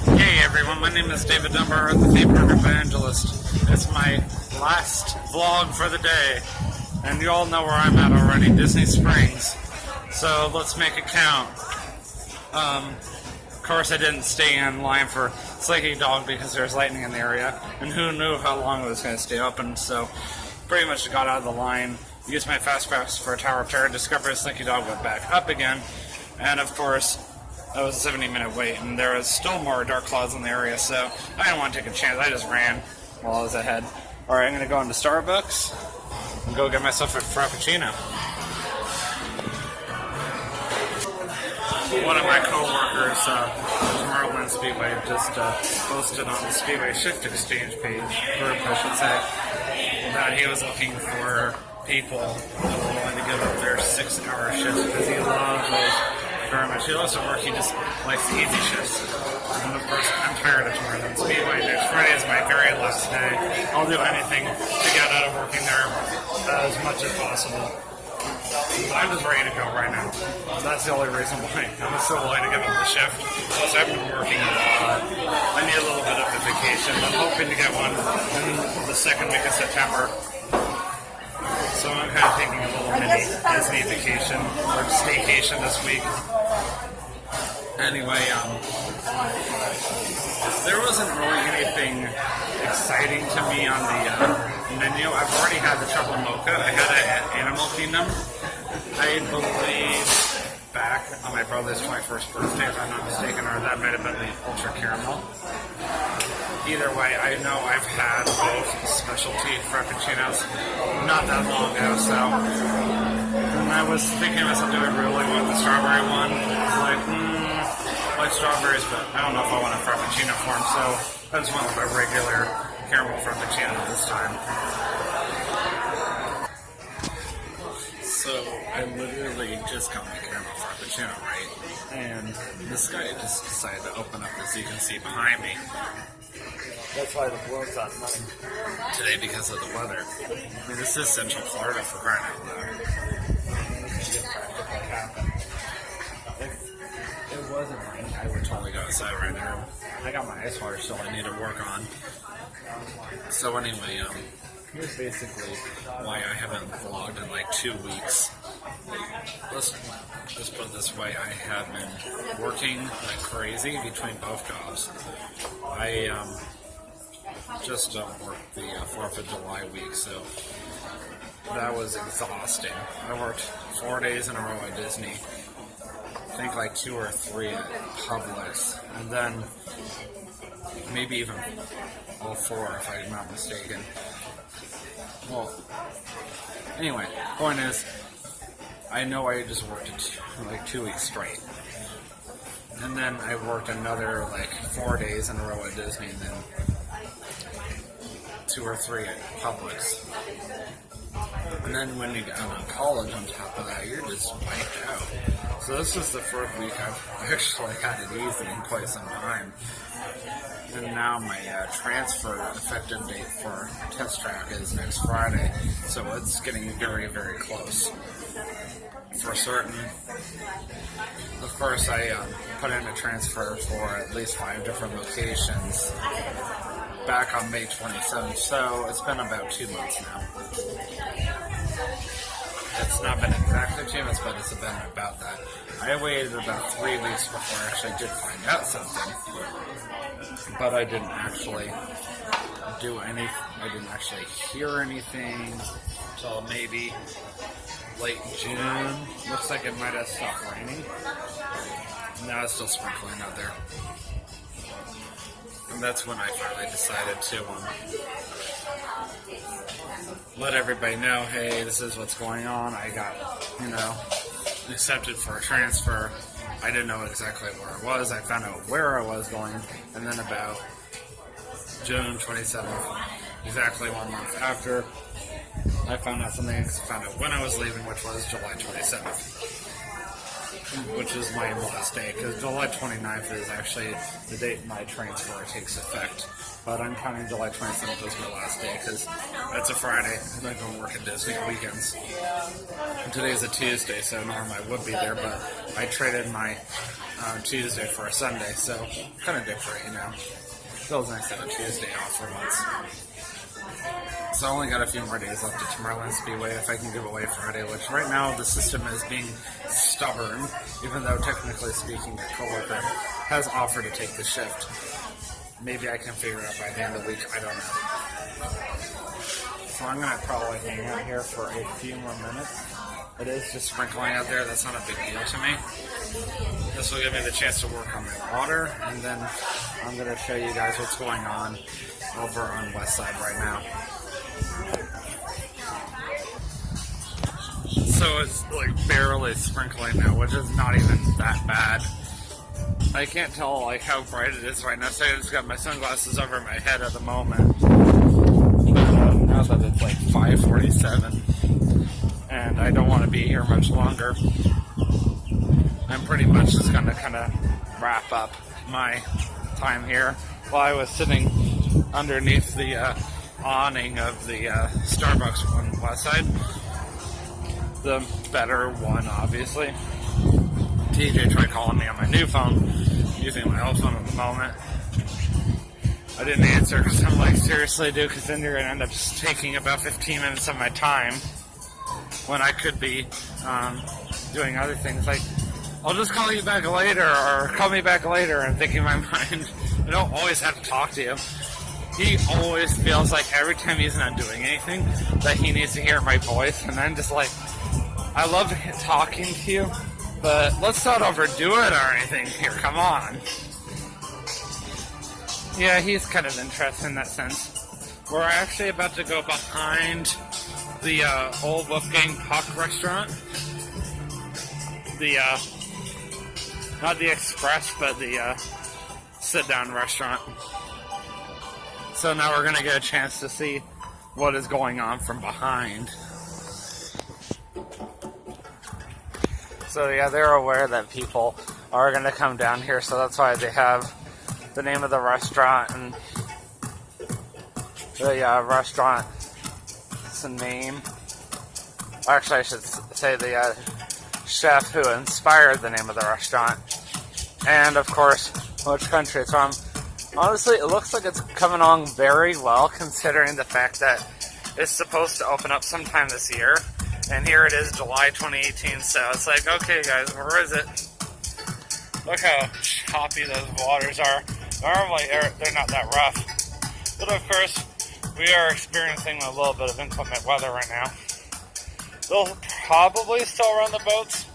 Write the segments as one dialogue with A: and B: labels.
A: Hey everyone, my name is David Dunbar, the theme park evangelist. It's my last vlog for the day, and you all know where I'm at already, Disney Springs. So let's make it count. Of course I didn't stay in line for Slinky Dog because there's lightning in the area, and who knew how long it was going to stay open, so pretty much got out of the line, used my fast pass for Tower of Terror, discovered Slinky Dog, went back up again, and of course that was a 70-minute wait, and there was still more dark clouds in the area, so I didn't want to take a chance. I just ran while I was ahead. Alright, I'm going to go into Starbucks and go get myself a Frappuccino. One of my co-workers from Maryland Speedway just posted on the Speedway Shift Exchange page, group I should say, that he was looking for people that were willing to give up their 6-hour shifts because he loves those very much. He loves to work, he just likes the easy shifts. And of course, I'm tired of Maryland Speedway. Next Friday is my very last day. I'll do anything to get out of working there as much as possible. I'm just ready to go right now. That's the only reason why I'm so willing to give up the shift. Plus, I've been working a lot. I need a little bit of a vacation. I'm hoping to get one in the second week of September. So I'm kind of taking a little mini Disney vacation or staycation this week. Anyway, there wasn't really anything exciting to me on the menu. I've already had the Truffle Mocha. I had it at Animal Kingdom. I believe back on my brother's 21st birthday, if I'm not mistaken, or that might have been the Ultra Caramel. Either way, I know I've had both specialty Frappuccinos not that long ago, so and I was thinking to myself, do I really want the strawberry one? I like strawberries, but I don't know if I want a Frappuccino form, so I just went with a regular caramel Frappuccino this time. So I literally just got my caramel Frappuccino, right? And this guy just decided to open up, as you can see behind me. That's why the balloon's not running today, because of the weather. I mean, this is Central Florida for crying out loud. If it wasn't raining, I would totally go outside right now. I got my ice water still I need to work on. So anyway, here's basically why I haven't vlogged in like 2 weeks. Let's put it this way, I have been working like crazy between both jobs. I just worked the 4th of July week, so that was exhausting. I worked 4 days in a row at Disney. I think like 2 or 3 at Publix, and then maybe even all 4 if I'm not mistaken. Well, anyway, point is, I know I just worked like 2 weeks straight. And then I worked another like 4 days in a row at Disney, and then 2 or 3 at Publix. And then when you get out of college on top of that, you're just wiped out. So this is the first week I've actually had it easy in quite some time. And now my transfer effective date for Test Track is next Friday, so it's getting very, very close. For certain. Of course, I put in a transfer for at least 5 different locations back on May 27th, so it's been about 2 months now. It's not been exactly 2 months, but it's been about that. I waited about 3 weeks before I actually did find out something, but I didn't actually do anything. I didn't actually hear anything until maybe late June. Looks like it might have stopped raining. Now it's still sprinkling out there. And that's when I finally decided to let everybody know, hey, this is what's going on. I got, accepted for a transfer. I didn't know exactly where I was. I found out where I was going, and then about June 27th, exactly 1 month after, I found out something. I found out when I was leaving, which was July 27th. Which is my last day, because July 29th is actually the date my transfer takes effect. But I'm counting July 27th as my last day, because that's a Friday, and I don't work at Disney weekends. And today's a Tuesday, so normally I would be there, but I traded my Tuesday for a Sunday, so kind of different, you know. Feels nice to have a Tuesday off for once. So I only got a few more days left at Tomorrowland Speedway if I can give away Friday, which right now the system is being stubborn, even though technically speaking a coworker has offered to take the shift. Maybe I can figure it out by the end of the week, I don't know. So I'm going to probably hang out here for a few more minutes. It is just sprinkling out there, that's not a big deal to me. This will give me the chance to work on my water, and then I'm going to show you guys what's going on over on West Side right now. So it's like barely sprinkling now, which is not even that bad. I can't tell like how bright it is right now, so I just got my sunglasses over my head at the moment. But now that it's like 5:47, and I don't want to be here much longer, I'm pretty much just going to kind of wrap up my time here while I was sitting underneath the awning of the Starbucks on West Side. The better one, obviously. TJ tried calling me on my new phone, using my old phone at the moment. I didn't answer because I'm like, seriously, dude, because then you're going to end up just taking about 15 minutes of my time when I could be doing other things. Like, I'll just call you back later, or call me back later. I'm thinking in my mind, I don't always have to talk to you. He always feels like every time he's not doing anything that he needs to hear my voice, and I'm just like, I love talking to you, but let's not overdo it or anything here, come on. Yeah, he's kind of interested in that sense. We're actually about to go behind the old Wolfgang Puck restaurant. The, not the Express, but the sit-down restaurant. So now we're going to get a chance to see what is going on from behind. So yeah, they're aware that people are going to come down here, so that's why they have the name of the restaurant and the restaurant's name. Actually, I should say the chef who inspired the name of the restaurant. And of course, which country it's from. Honestly, it looks like it's coming along very well, considering the fact that it's supposed to open up sometime this year. And here it is, July 2018, so it's like, okay guys, where is it? Look how choppy those waters are. Normally, they're not that rough. But of course, we are experiencing a little bit of inclement weather right now. They'll probably still run the boats,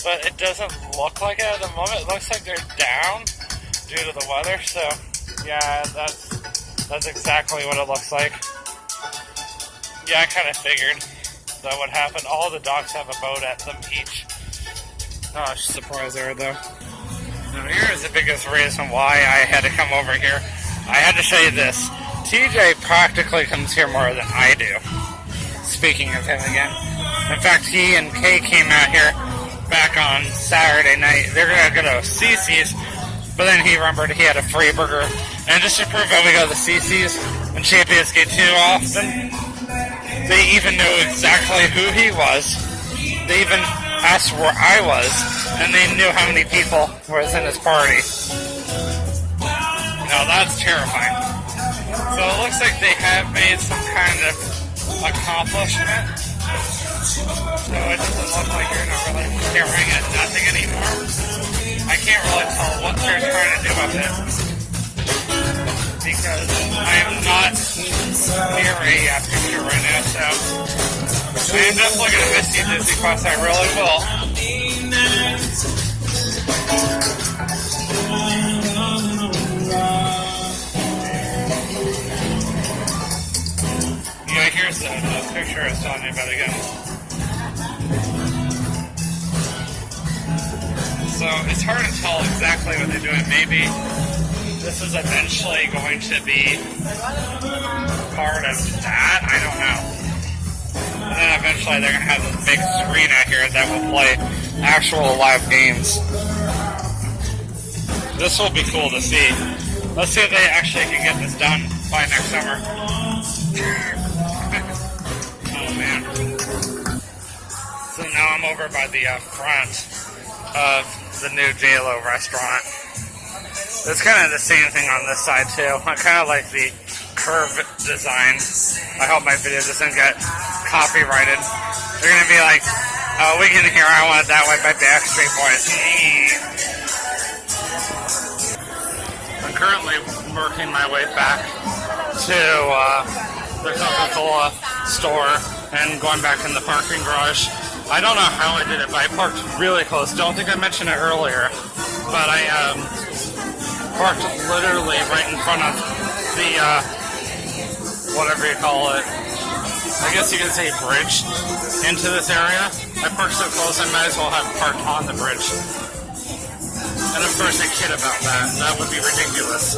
A: but it doesn't look like it at the moment. It looks like they're down due to the weather, so yeah, that's exactly what it looks like. Yeah, I kind of figured that would happen. All the docks have a boat at them each. Oh, surprise there though. Now here's the biggest reason why I had to come over here. I had to show you this. TJ practically comes here more than I do. Speaking of him again. In fact, he and Kay came out here back on Saturday night. They're going to go to CC's, but then he remembered he had a free burger. And just to prove that we go to CC's and Champions Gate too often, they even knew exactly who he was. They even asked where I was, and they knew how many people was in his party. Now that's terrifying. So it looks like they have made some kind of accomplishment. So it doesn't look like you're not really staring at nothing anymore. I can't really tell what they're trying to do with it, because I am not near a picture right now, so I am definitely going to miss you, Disney Plus, I really will. Yeah, here's the picture I was telling you about again. So it's hard to tell exactly what they're doing. Maybe this is eventually going to be part of that. I don't know. And then eventually they're going to have this big screen out here that will play actual live games. This will be cool to see. Let's see if they actually can get this done by next summer. Oh man. So now I'm over by the front of
B: the new JLo restaurant. It's kind of the same thing on this side too. I kind of like the curve design. I hope my video doesn't get copyrighted. They're gonna be like, "Oh, we can hear I Want It That Way" by Backstreet Boys. I'm currently working my way back to the Coca-Cola store and going back in the parking garage. I don't know how I did it, but I parked really close. Don't think I mentioned it earlier, but I parked literally right in front of the, whatever you call it, I guess you could say bridge into this area. I parked so close I might as well have parked on the bridge. And of course I kid about that. That would be ridiculous.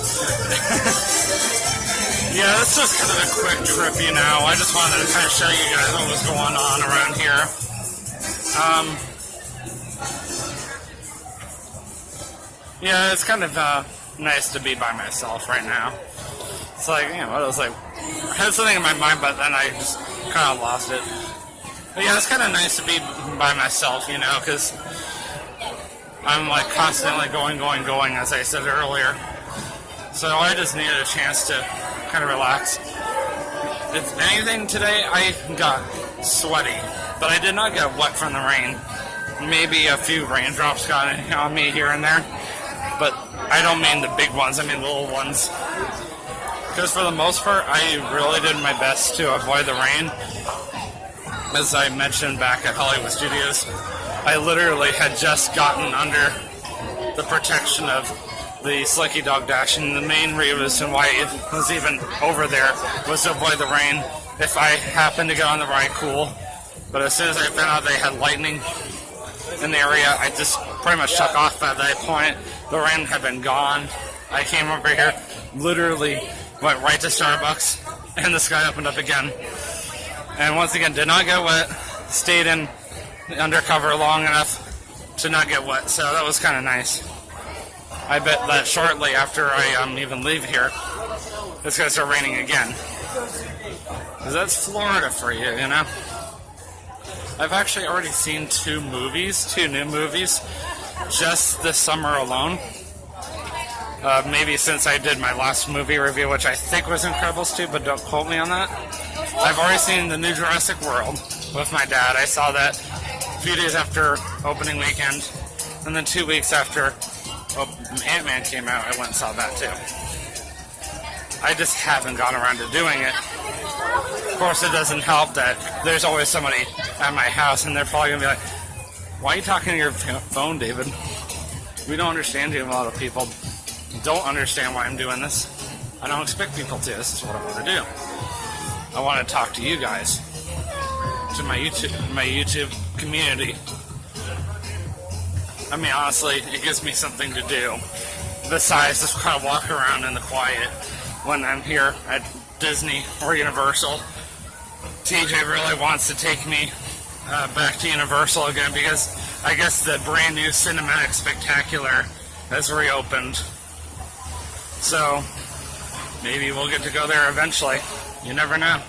B: Yeah, this was kind of a quick trip, you know. I just wanted to kind of show you guys what was going on around here. Yeah, it's kind of nice to be by myself right now. It's like, you know, I was like, I had something in my mind, but then I just kind of lost it. But yeah, it's kind of nice to be by myself, you know, because I'm like constantly going, as I said earlier. So I just needed a chance to kind of relax. If anything, today I got sweaty, but I did not get wet from the rain. Maybe a few raindrops got on me here and there, but I don't mean the big ones, I mean little ones. Because for the most part, I really did my best to avoid the rain. As I mentioned back at Hollywood Studios, I literally had just gotten under the protection of the Slinky Dog Dash, and the main reason why it was even over there was to avoid the rain. If I happened to get on the ride, cool. But as soon as I found out they had lightning in the area, I just pretty much took off at that point. The rain had been gone. I came over here, literally went right to Starbucks, and the sky opened up again. And once again, did not get wet, stayed in undercover long enough to not get wet, so that was kind of nice. I bet that shortly after I even leave here, it's going to start raining again. Because that's Florida for you, you know? I've actually already seen two new movies, just this summer alone. Maybe since I did my last movie review, which I think was Incredibles 2, but don't quote me on that. I've already seen the new Jurassic World with my dad. I saw that a few days after opening weekend, and then 2 weeks after Ant-Man came out, I went and saw that too. I just haven't gotten around to doing it. Of course, it doesn't help that there's always somebody at my house, and they're probably going to be like, "Why are you talking to your phone, David? We don't understand you." A lot of people don't understand why I'm doing this. I don't expect people to. This is what I want to do. I want to talk to you guys, to my YouTube community. I mean, honestly, it gives me something to do besides just kind of walk around in the quiet when I'm here at Disney or Universal. TJ really wants to take me back to Universal again because I guess the brand new Cinematic Spectacular has reopened. So maybe we'll get to go there eventually. You never know.